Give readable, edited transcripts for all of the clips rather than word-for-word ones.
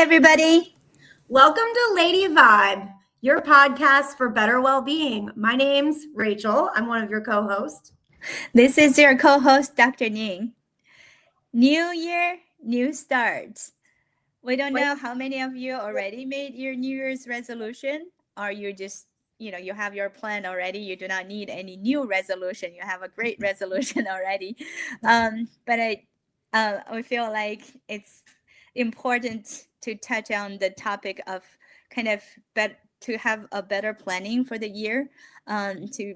everybody. Welcome to Lady Vibe, your podcast for better well-being. My name's Rachel. I'm one of your co-hosts. This is your co host, Dr. Ning. New year, new starts. We don't know how many of you already made your New Year's resolution, or you just, you have your plan already. You do not need any new resolution. You have a great resolution already. But I feel like it's important to touch on the topic of kind of to have a better planning for the year, to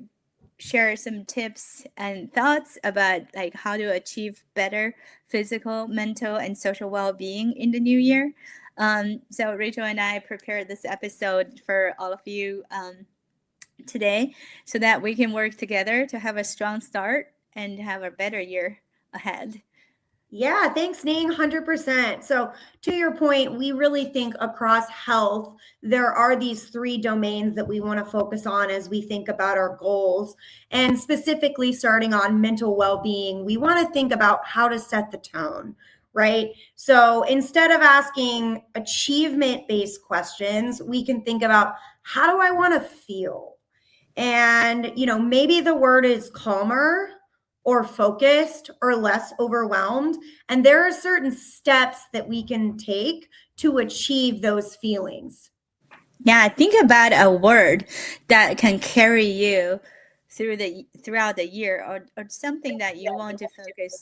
share some tips and thoughts about like how to achieve better physical, mental, and social well-being in the new year. So Rachel and I prepared this episode for all of you today so that we can work together to have a strong start and have a better year ahead. Yeah, thanks, Ning. 100%. So, to your point, we really think across health, there are these three domains that we want to focus on as we think about our goals. And specifically, starting on mental well being, we want to think about how to set the tone, right? So, instead of asking achievement based questions, we can think about how do I want to feel? And, maybe the word is calmer or focused or less overwhelmed. And there are certain steps that we can take to achieve those feelings. Yeah, think about a word that can carry you throughout the year, or something that you want to focus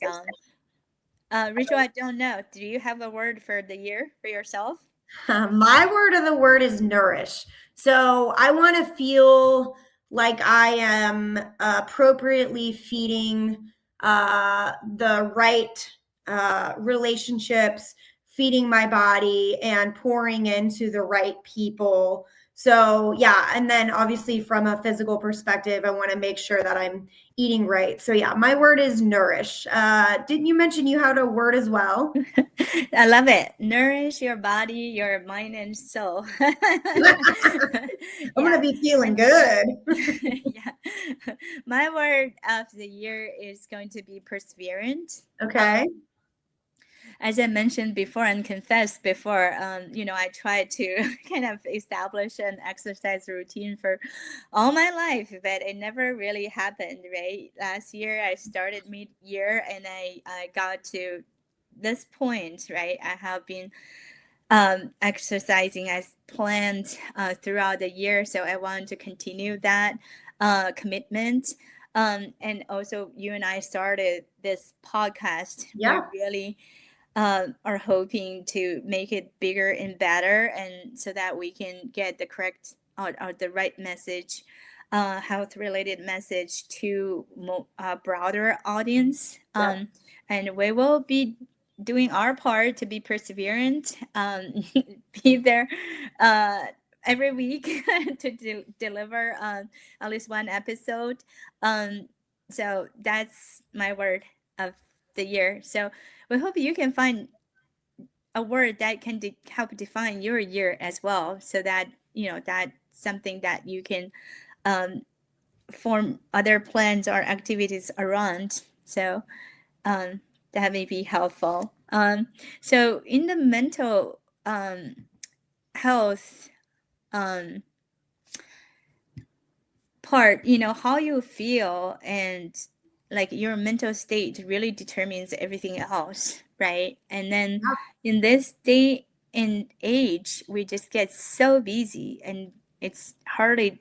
on. Rachel, I don't know. Do you have a word for the year for yourself? My word of the word is nourish. So I want to feel like I am appropriately feeding the right relationships, feeding my body, and pouring into the right people. So, yeah. And then obviously, from a physical perspective, I want to make sure that I'm eating right. So, yeah, my word is nourish. Didn't you mention you had a word as well? I love it. Nourish your body, your mind, and soul. I'm going to Yeah. be feeling good. Yeah. My word of the year is going to be perseverant. Okay. As I mentioned before and confessed before, I tried to kind of establish an exercise routine for all my life, but it never really happened, right? Last year, I started mid-year and I got to this point, right? I have been exercising as planned throughout the year. So I want to continue that commitment. And also, you and I started this podcast. Yeah. We really are hoping to make it bigger and better, and so that we can get the correct or the right message, health related message to broader audience. And we will be doing our part to be perseverant, be there every week to deliver at least one episode. So that's my word of the year. So we hope you can find a word that can help define your year as well, so that that's something that you can form other plans or activities around. So that may be helpful. So in the mental health part, how you feel and like your mental state really determines everything else, right? And then in this day and age, we just get so busy, and it's hardly,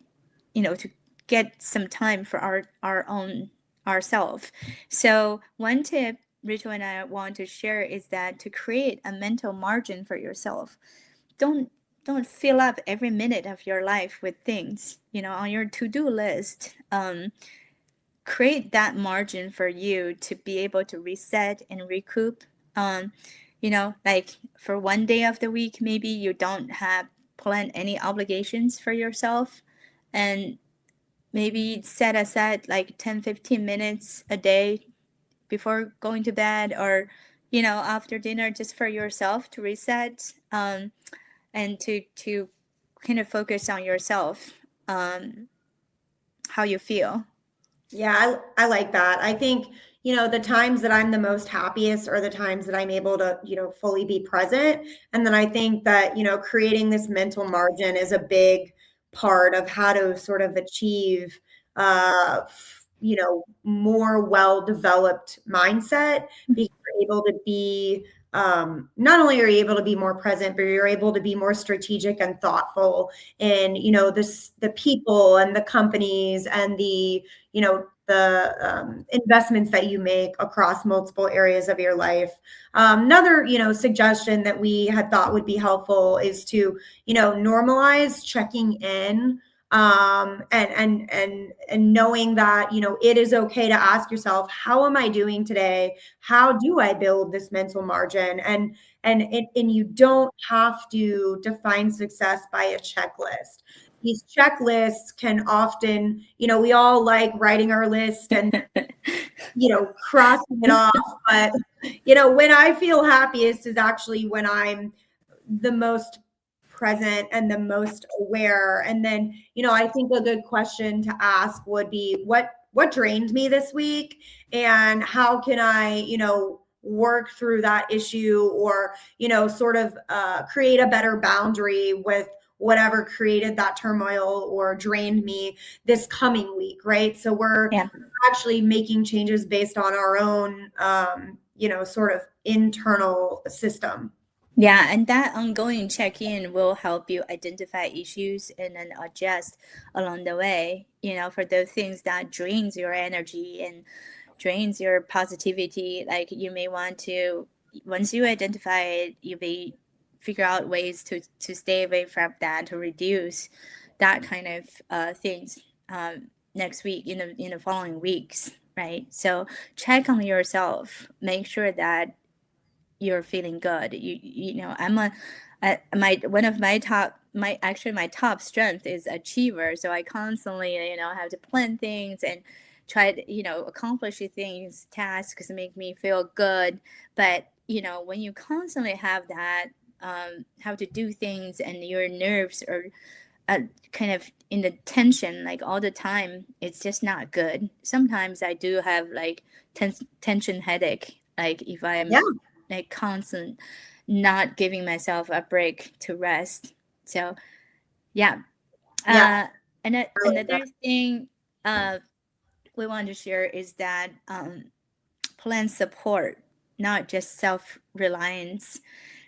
to get some time for our own ourselves. So one tip Rachel and I want to share is that to create a mental margin for yourself. Don't fill up every minute of your life with things, on your to-do list. Create that margin for you to be able to reset and recoup. Like for one day of the week, maybe you don't have plan any obligations for yourself, and maybe set aside like 10-15 minutes a day before going to bed, or after dinner, just for yourself to reset, and to kind of focus on yourself, how you feel. Yeah, I like that. I think, the times that I'm the most happiest are the times that I'm able to, fully be present. And then I think that, creating this mental margin is a big part of how to sort of achieve, more well-developed mindset, because you're able to be, not only are you able to be more present, but you're able to be more strategic and thoughtful in, the people and the companies and the investments that you make across multiple areas of your life. Another, suggestion that we had thought would be helpful is to, normalize checking in, and knowing that, it is okay to ask yourself, how am I doing today? How do I build this mental margin? And you don't have to define success by a checklist. These checklists can often, we all like writing our list and, crossing it off. But, when I feel happiest is actually when I'm the most present and the most aware. And then, I think a good question to ask would be, what drained me this week, and how can I, work through that issue, or, sort of create a better boundary with whatever created that turmoil or drained me this coming week, right? So we're Yeah. actually making changes based on our own, sort of internal system. Yeah, and that ongoing check-in will help you identify issues and then adjust along the way, for those things that drains your energy and drains your positivity. Like you may want to, once you identify it, you may figure out ways to stay away from that, to reduce that kind of things next week, in the following weeks, right? So check on yourself, make sure that you're feeling good. I'm my one of my top my actually my top strength is achiever. So I constantly, have to plan things and try to, accomplish things, tasks make me feel good. But, when you constantly have that, have to do things and your nerves are kind of in the tension like all the time, it's just not good. Sometimes I do have like tension headache, like if Yeah, I'm like constant not giving myself a break to rest. So yeah. yeah, uh and I like that. another thing uh we want to share is that plan support, not just self-reliance.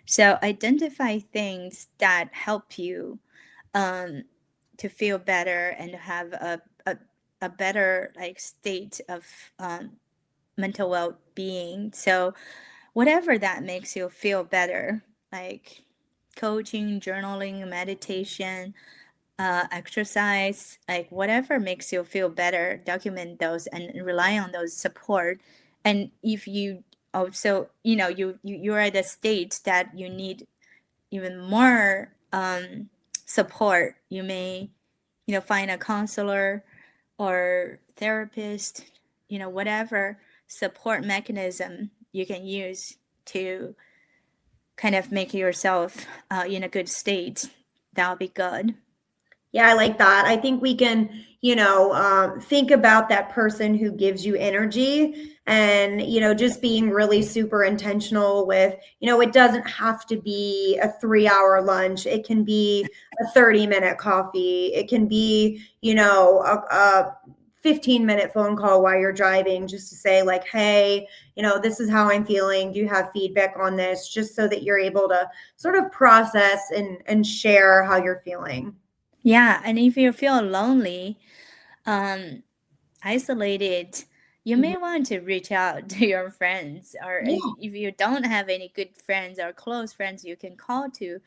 So identify things that help you um, to feel better and have a better like state of mental well-being. So whatever that makes you feel better, like coaching, journaling, meditation, exercise, like whatever makes you feel better, document those and rely on those support. And if you also, you're at a state that you need even more support, you may, find a counselor or therapist, whatever support mechanism you can use to kind of make yourself in a good state. That'll be good. Yeah, I like that. I think we can, think about that person who gives you energy, and, just being really super intentional with, it doesn't have to be a 3 hour lunch. It can be a 30-minute coffee. It can be, a 15-minute phone call while you're driving, just to say, like, hey, this is how I'm feeling. Do you have feedback on this? Just so that you're able to sort of process and share how you're feeling. Yeah, and if you feel lonely, um, isolated, you Mhm. may want to reach out to your friends, or Yeah. if you don't have any good friends or close friends you can call to,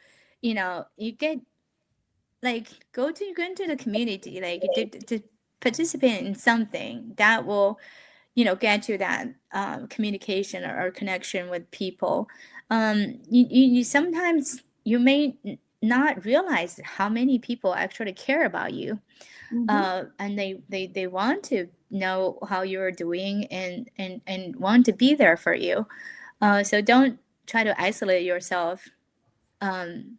you get like go into the community, like to participate in something that will, get you that communication or connection with people. You sometimes you may not realize how many people actually care about you, Mhm. and they want to know how you're doing and want to be there for you. So don't try to isolate yourself um,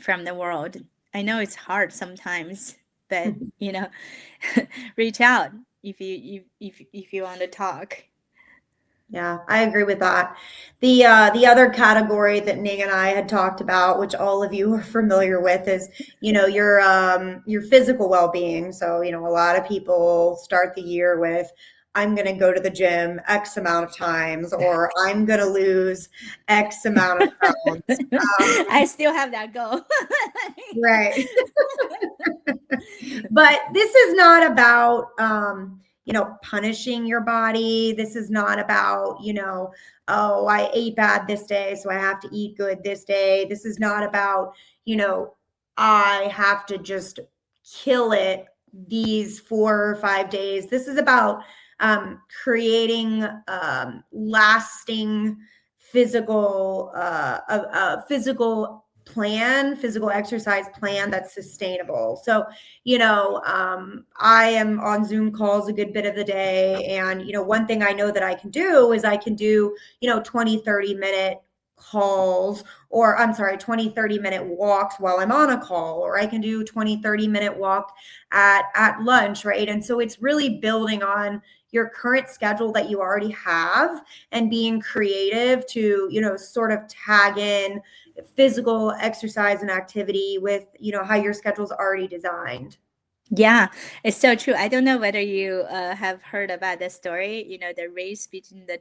from the world. I know it's hard sometimes, but reach out. if you want to talk. Yeah, I agree with that. The other category that Ning and I had talked about, which all of you are familiar with, is your physical well-being. So, a lot of people start the year with I'm going to go to the gym X amount of times, or I'm going to lose X amount of pounds. I still have that goal. Right. But this is not about punishing your body. This is not about, oh, I ate bad this day, so I have to eat good this day. This is not about, you know, I have to just kill it these 4 or 5 days. This is about creating lasting physical plan, physical exercise plan that's sustainable. So, I am on Zoom calls a good bit of the day. And, one thing I know that I can do is I can do, 20, 30 minute calls, or I'm sorry, 20, 30 minute walks while I'm on a call, or I can do 20, 30 minute walk at lunch, right? And so it's really building on your current schedule that you already have and being creative to, sort of tag in physical exercise and activity with, how your schedule's already designed. Yeah, it's so true. I don't know whether you have heard about the story. You know, the race between the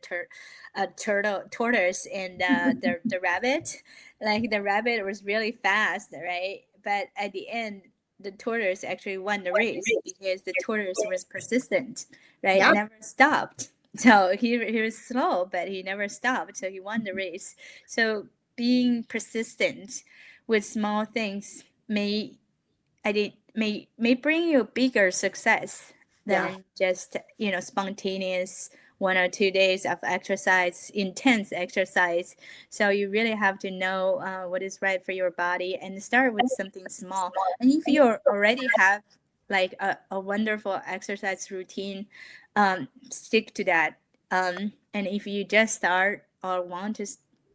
tortoise and the rabbit. Like the rabbit was really fast, right? But at the end, the tortoise actually won the race because the tortoise was persistent, right? Yeah. Never stopped. So he was slow, but he never stopped. So he won the race. So being persistent with small things may bring you bigger success Yeah. than just spontaneous 1 or 2 days of exercise, intense exercise. So you really have to know what is right for your body and start with something small. And if you already have like a wonderful exercise routine, stick to that. And if you just start or want to,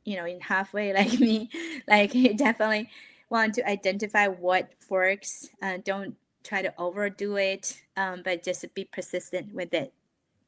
in halfway like me, like definitely want to identify what works. Don't try to overdo it, but just be persistent with it.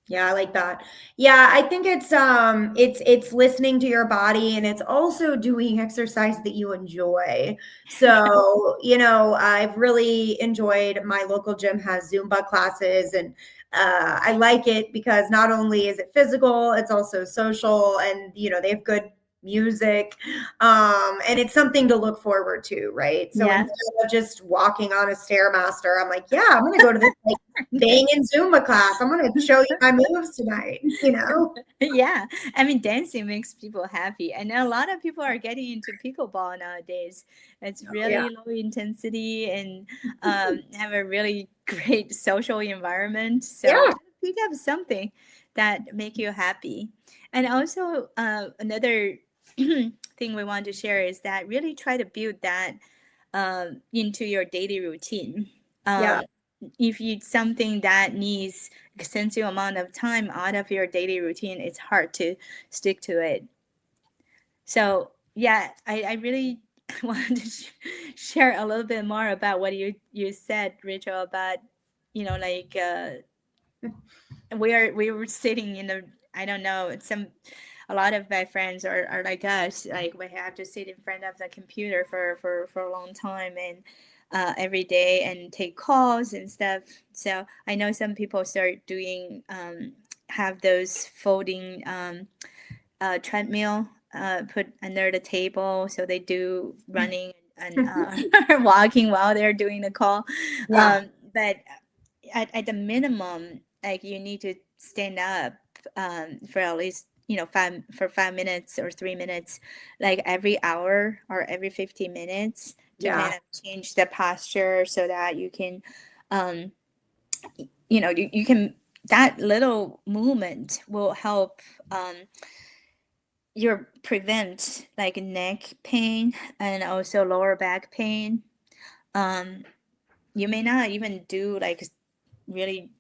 Yeah, I like that. Yeah, I think it's listening to your body, and it's also doing exercise that you enjoy. So, I've really enjoyed my local gym has Zumba classes, and I like it because not only is it physical, it's also social, and they have good music, and it's something to look forward to, right? So Yeah. instead of just walking on a stairmaster, I'm like, yeah, I'm going to go to this banging Zumba class. I'm going to show you my moves tonight. Yeah, I mean, dancing makes people happy. And a lot of people are getting into pickleball nowadays. It's Oh, yeah. really low intensity and have a really great social environment. So Yeah. try to pick up something that make you happy. And also another thing we want to share is that really try to build that into your daily routine. Yeah. Um, if it's something that needs extensive amount of time out of your daily routine, it's hard to stick to it. So yeah, I really wanted to share a little bit more about what you said, Rachel, about like we were sitting in the, I don't know, some a lot of my friends are like us, like we have to sit in front of the computer for a long time and every day and take calls and stuff. So I know some people start doing have those folding treadmill put under the table, so they do running and walking while they're doing the call. Yeah. But at the minimum, like you need to stand up for at least 5 minutes or 3 minutes, like every hour or every 15 minutes to Yeah. kind of change the posture so that you can um, you can, that little movement will help your prevent like neck pain and also lower back pain. um, you may not even do like really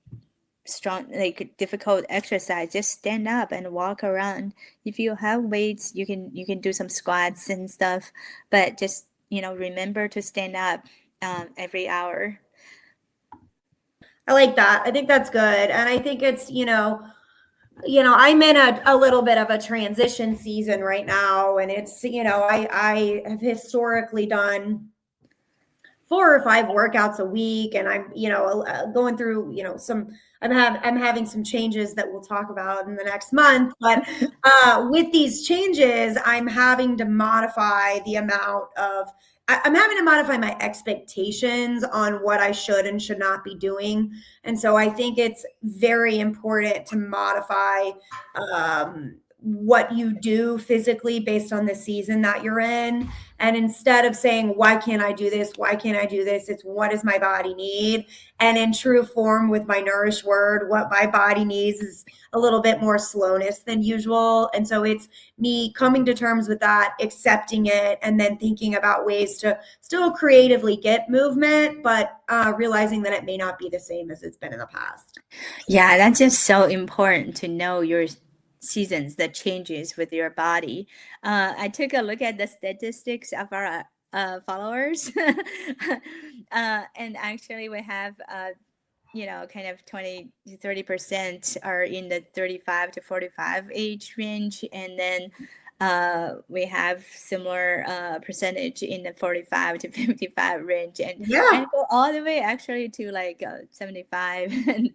strong, like difficult exercise. Just stand up and walk around. If you have weights, you can do some squats and stuff, but just remember to stand up every hour. I like that. I think that's good. And I think it's, I'm in a little bit of a transition season right now. And it's, I have historically done 4 or 5 workouts a week, and I'm going through some. I'm having some changes that we'll talk about in the next month, but with these changes I'm having to modify the amount of I'm having to modify my expectations on what I should and should not be doing. And so I think it's very important to modify what you do physically based on the season that you're in. And instead of saying, why can't I do this? Why can't I do this? It's what does my body need? And in true form with my Nourish word, what my body needs is a little bit more slowness than usual. And so it's me coming to terms with that, accepting it, and then thinking about ways to still creatively get movement, but realizing that it may not be the same as it's been in the past. Yeah, that's just so important to know your seasons, the changes with your body. I took a look at the statistics of our followers, and actually we have kind of 20 to 30% are in the 35 to 45 age range, and then we have similar percentage in the 45 to 55 range, and Yeah. go all the way actually to like 75 and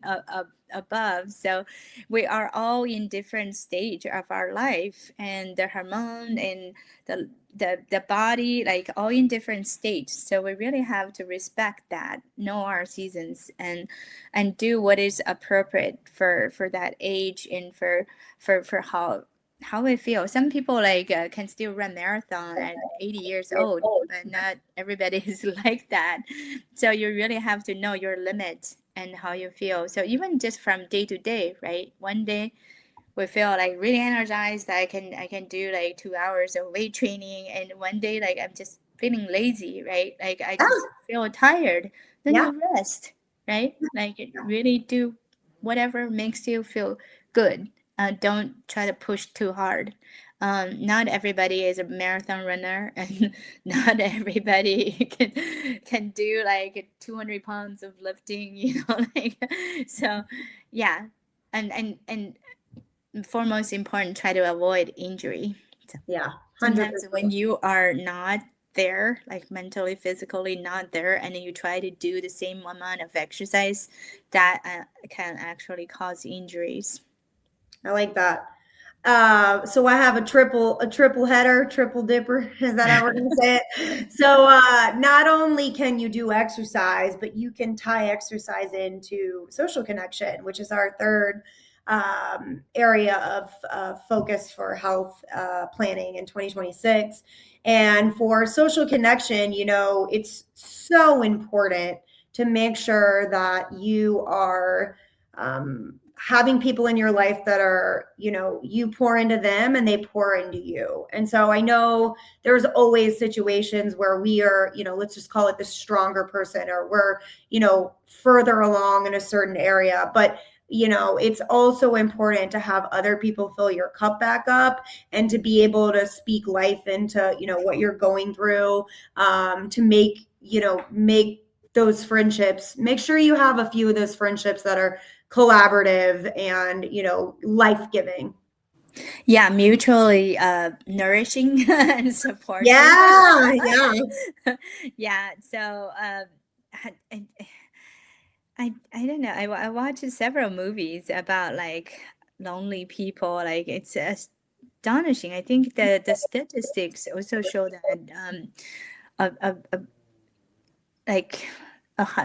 above. So we are all in different stage of our life, and the hormone and the body, like all in different states. So we really have to respect that, know our seasons, and do what is appropriate for that age, and for how we feel. Some people like can still run marathon at 80 years old, but not everybody is like that. So you really have to know your limit and how you feel. So even just from day to day, right? One day we feel like really energized. I can do like 2 hours of weight training, and one day like I'm just feeling lazy, right? Like I Yeah. just feel tired. Then Yeah. you rest, right? Like really do whatever makes you feel good. Don't try to push too hard. Not everybody is a marathon runner, and not everybody can do like 200 pounds of lifting, like so. Yeah, and foremost important, try to avoid injury. So Yeah. sometimes 100%. when you are not there, like mentally, physically not there, and then you try to do the same amount of exercise, that can actually cause injuries. I like that. So I have a triple header, triple dipper. Is that how we're going to say it? So not only can you do exercise, but you can tie exercise into social connection, which is our third area of focus for health planning in 2026. And for social connection, it's so important to make sure that you are having people in your life that are, you pour into them and they pour into you. And so I know there's always situations where we are, let's just call it the stronger person, or we're, further along in a certain area. But it's also important to have other people fill your cup back up, and to be able to speak life into, what you're going through, to make those friendships. Make sure you have a few of those friendships that are collaborative and life-giving. Yeah, mutually nourishing and supportive. Yeah, yeah. Yeah, so I, I, I don't know. I watched several movies about like lonely people. Like it's astonishing. I think the statistics also show that a like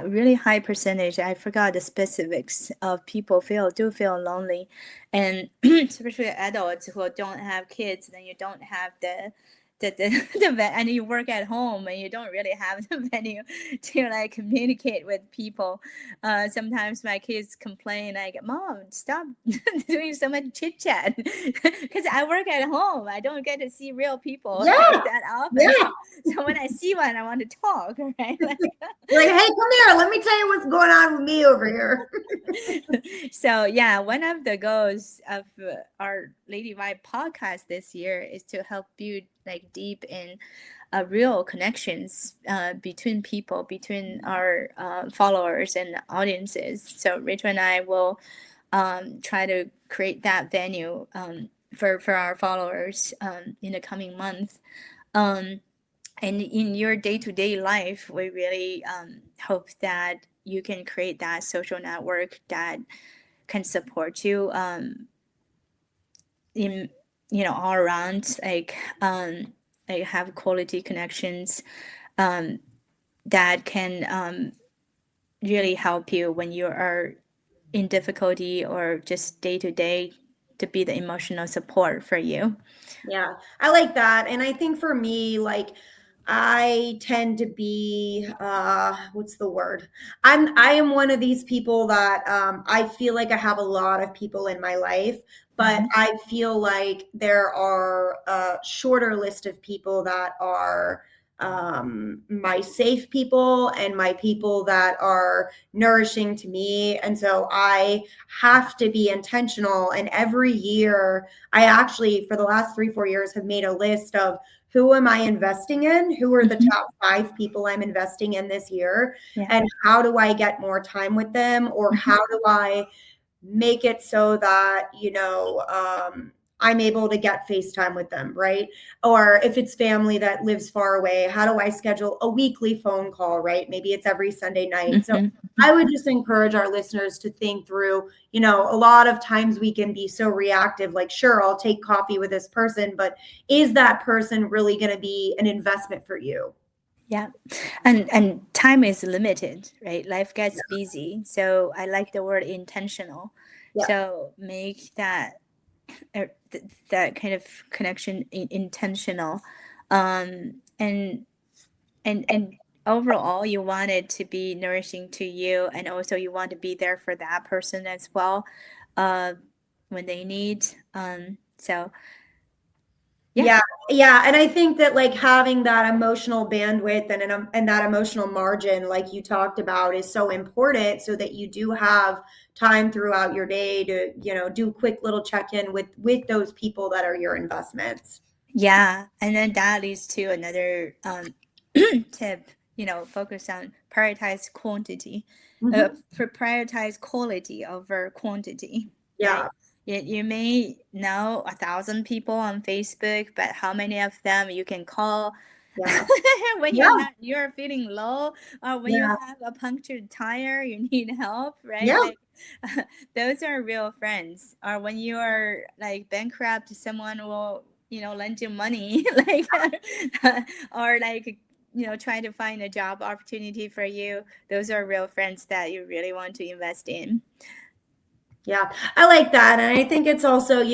really high percentage, I forgot the specifics, of people feel lonely, and especially adults who don't have kids. Then you don't have and you work at home, and you don't really have the venue to like communicate with people. Sometimes my kids complain like, "Mom, stop doing so much chit chat," because I work at home. I don't get to see real people like Yeah, that often. yeah. So when I see one, I want to talk, right? Like, Like, hey, come here. Let me tell you what's going on with me over here. so yeah, one of the goals of our Lady Vibe podcast this year is to help build like deep and real connections between people, between our followers and audiences. So Rachel and I will try to create that venue for our followers in the coming month. Um, and in your day-to-day life, we really hope that you can create that social network that can support you in all around, like have quality connections um, that can really help you when you are in difficulty or just day to day, to be the emotional support for you. Yeah, I like that. And I think for me, like I tend to be what's the word? I am one of these people that I feel like I have a lot of people in my life, but Mhm. I feel like there are a shorter list of people that are my safe people and my people that are nourishing to me. And so I have to be intentional. And every year I actually, for the last 3, 4 years, have made a list of who am I investing in? Who are the Mhm. top 5 people I'm investing in this year? Yeah. And how do I get more time with them? Or Mhm. how do I make it so that, I'm able to get FaceTime with them, right? Or if it's family that lives far away, how do I schedule a weekly phone call, right? Maybe it's every Sunday night. So Mhm. I would just encourage our listeners to think through, a lot of times we can be so reactive, like, sure, I'll take coffee with this person, but is that person really going to be an investment for you? Yeah. And time is limited, right? Life gets busy. So I like the word intentional. Yeah. So make that that kind of connection intentional. And and overall you want it to be nourishing to you, and also you want to be there for that person as well uh, when they need. So yeah. Yeah, yeah, and I think that, like, having that emotional bandwidth and that emotional margin, like you talked about, is so important so that you do have time throughout your day to, do a quick little check-in with those people that are your investments. Yeah, and then that leads to another tip. Focus on prioritize quantity, Mhm. prioritize quality over quantity, Yeah, right? You may know 1,000 people on Facebook, but how many of them you can call yeah, when yeah, you're feeling low, or when you yeah, have a punctured tire, you need help, right? yeah, Like those are real friends. Or when you are like bankrupt, someone will lend you money, like or like trying to find a job opportunity for you. Those are real friends that you really want to invest in. yeah. I like that. And I think it's also,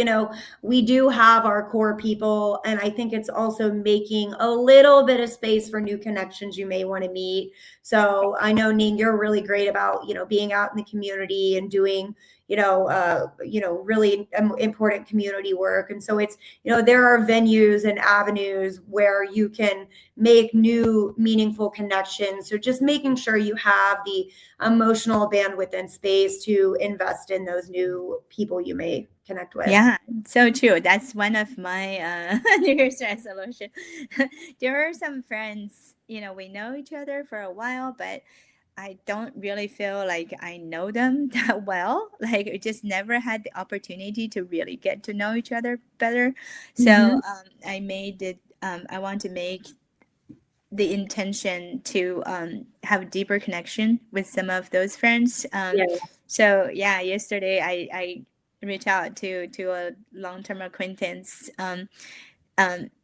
we do have our core people. And I think it's also making a little bit of space for new connections you may want to meet. So I know, Ning, you're really great about, being out in the community and doing, really important community work. And so it's, there are venues and avenues where you can make new, meaningful connections. So just making sure you have the emotional bandwidth and space to invest in those new people you may connect with. Yeah, so true. That's one of my New Year's resolution. There are some friends, we know each other for a while, but I don't really feel like I know them that well. Like, we just never had the opportunity to really get to know each other better. So Mhm. I made it. I want to make the intention to have a deeper connection with some of those friends. Yeah, So yeah, yesterday I reached out to a long term acquaintance,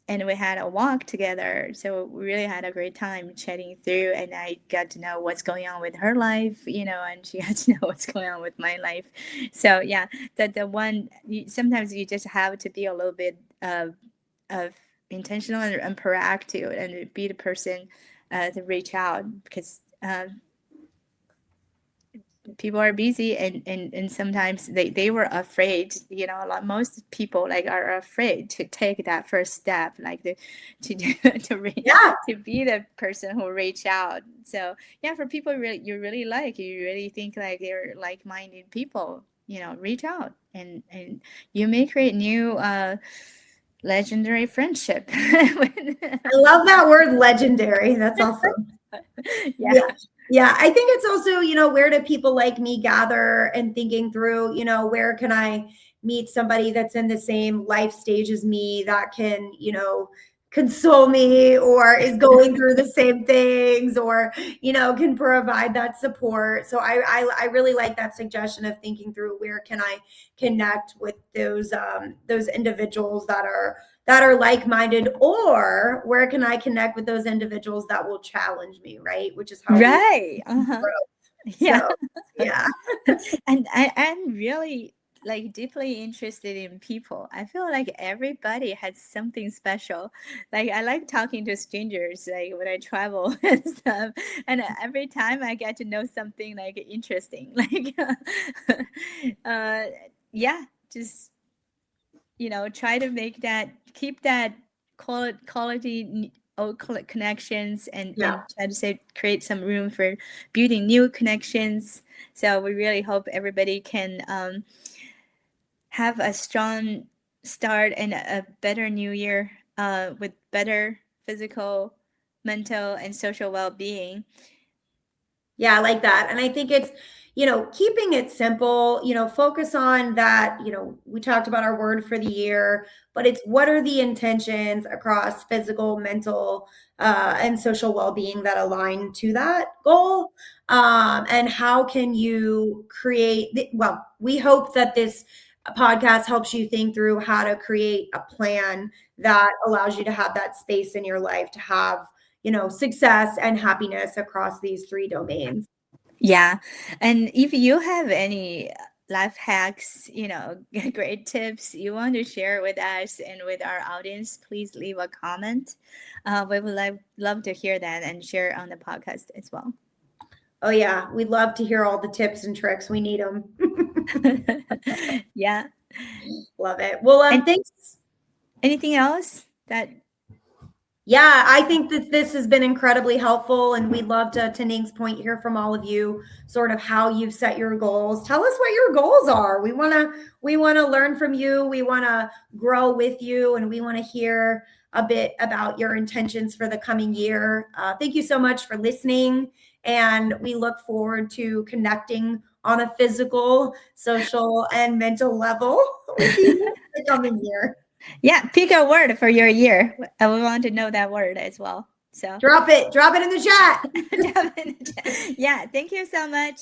and we had a walk together. So we really had a great time chatting through, and I got to know what's going on with her life, and she got to know what's going on with my life. So yeah, the one sometimes you just have to be a little bit of intentional and proactive, and be the person to reach out, because people are busy, and sometimes they were afraid, a lot, most people like are afraid to take that first step, like to yeah, to be the person who reach out. So yeah, for people you really like, you really think like they're like-minded people, reach out, and you may create new legendary friendship. I love that word legendary. That's awesome. Yeah. Yeah. Yeah. I think it's also, where do people like me gather and thinking through, where can I meet somebody that's in the same life stage as me that can, console me or is going through the same things or, can provide that support. So I really like that suggestion of thinking through where can I connect with those individuals that are like-minded, or where can I connect with those individuals that will challenge me, right? Which is how we Right. Uh-huh. grow. Yeah. So yeah. And I'm really like deeply interested in people. I feel like everybody has something special. Like I like talking to strangers, like when I travel and stuff. And every time I get to know something like interesting. Like uh yeah, just try to make that, keep that quality connections, Yeah. and try to say create some room for building new connections. So we really hope everybody can have a strong start and a better new year, with better physical, mental, and social well-being. Yeah, I like that. And I think it's, keeping it simple, focus on that. We talked about our word for the year, but it's what are the intentions across physical, mental, and social well being that align to that goal? And how can you well, we hope that this podcast helps you think through how to create a plan that allows you to have that space in your life to have success and happiness across these three domains. Yeah. And if you have any life hacks, great tips you want to share with us and with our audience, please leave a comment. We would love to hear that and share on the podcast as well. Oh, yeah. We'd love to hear all the tips and tricks. We need them. Yeah. Love it. Well, And thanks. anything else that, Yeah, I think that this has been incredibly helpful, and we'd love to Ning's point, hear from all of you, sort of how you've set your goals. Tell us what your goals are. We wanna learn from you. We wanna grow with you, and we want to hear a bit about your intentions for the coming year. Thank you so much for listening, and we look forward to connecting on a physical, social, and mental level with you the coming year. yeah, pick a word for your year. I would want to know that word as well. So, Drop it in the chat. yeah, thank you so much.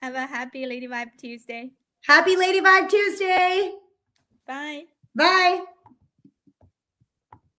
Have a happy Lady Vibe Tuesday. Happy Lady Vibe Tuesday. Bye. Bye.